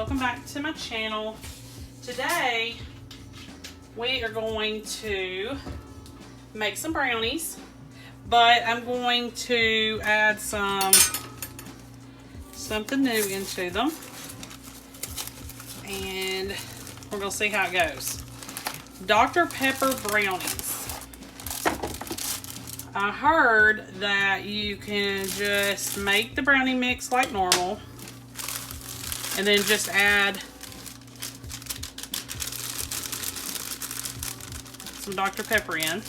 welcome back to my channel. Today we are going to make some brownies, but I'm going to add something new into them, and we're going to see how it goes. Dr. Pepper brownies. I heard that you can just make the brownie mix like normal and then just add some Dr. Pepper in.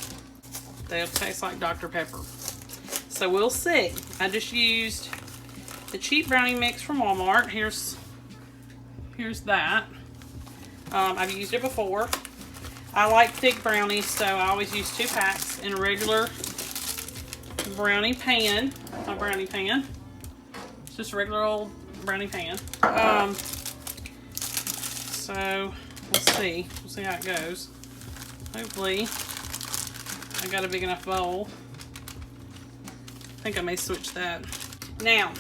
They'll taste like Dr. Pepper. So we'll see. I just used the cheap brownie mix from Walmart. Here's that. I've used it before. I like thick brownies, so I always use 2 packs in a regular brownie pan. My brownie pan. It's just a regular old brownie pan. So we'll see. We'll see how it goes. Hopefully I got a big enough bowl. I think I may switch that. Now,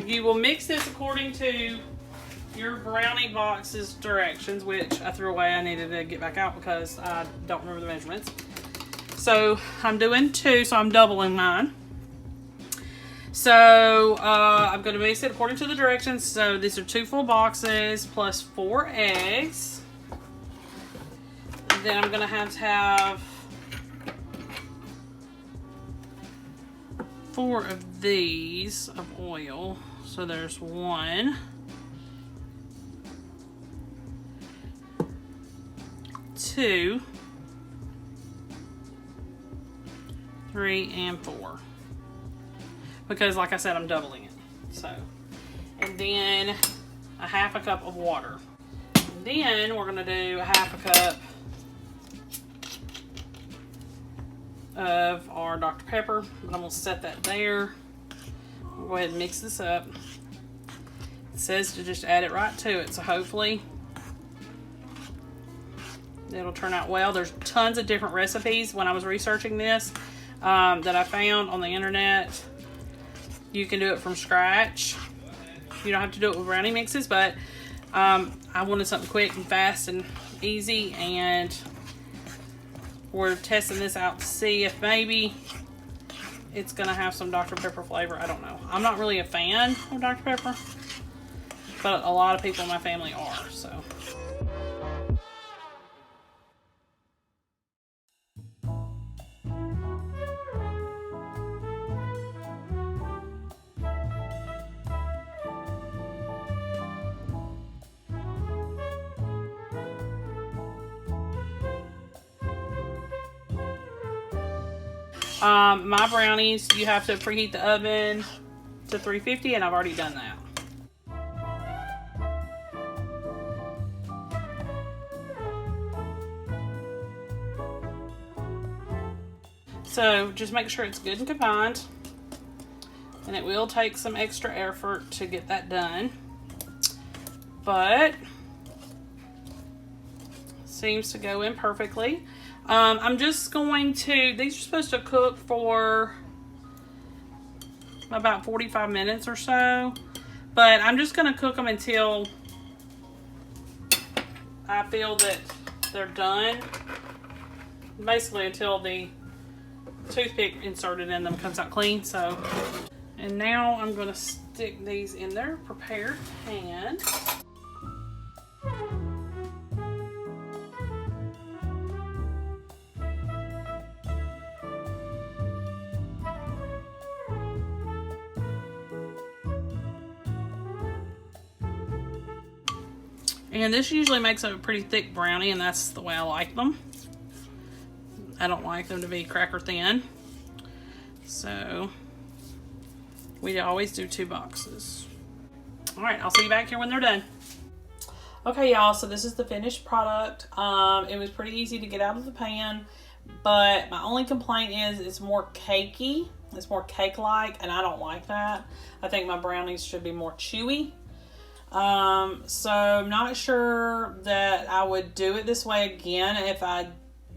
you will mix this according to your brownie box's directions, which I threw away. I needed to get back out because I don't remember the measurements. So I'm doing 2, so I'm doubling mine. So I'm going to mix it according to the directions. So these are 2 full boxes plus 4 eggs. And then I'm going to have 4 of these of oil. So there's 1, 2, 3, and 4. Because like I said, I'm doubling it. So, and then a half a cup of water. And then we're gonna do a half a cup of our Dr. Pepper. But I'm gonna set that there. We'll go ahead and mix this up. It says to just add it right to it. So hopefully it'll turn out well. There's tons of different recipes when I was researching this that I found on the internet. You can do it from scratch. You don't have to do it with brownie mixes, but I wanted something quick and fast and easy, and we're testing this out to see if maybe it's gonna have some Dr. Pepper flavor. I don't know. I'm not really a fan of Dr. Pepper, but a lot of people in my family are, so. My brownies, you have to preheat the oven to 350, and I've already done that. So just make sure it's good and combined, and it will take some extra effort to get that done, but seems to go in perfectly. I'm just going to, these are supposed to cook for about 45 minutes or so, but I'm just going to cook them until I feel that they're done. Basically until the toothpick inserted in them comes out clean. So, and now I'm going to stick these in their prepared pan. And this usually makes a pretty thick brownie, and that's the way I like them. I don't like them to be cracker thin. So we always do 2 boxes. All right, I'll see you back here when they're done. Okay, y'all, so this is the finished product. It was pretty easy to get out of the pan, but my only complaint is it's more cakey. It's more cake-like, and I don't like that. I think my brownies should be more chewy. So I'm not sure that I would do it this way again. If I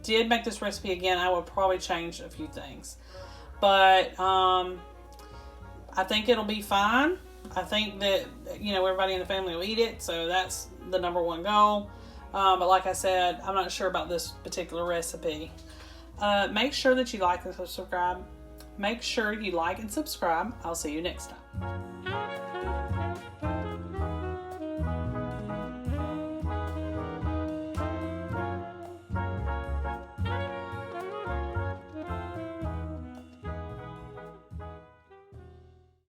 did make this recipe again, I would probably change a few things, but I think it'll be fine. I think that, you know, everybody in the family will eat it, so that's the number one goal. But like I said, I'm not sure about this particular recipe. Make sure that you like and subscribe. Make sure you like and subscribe. I'll see you next time.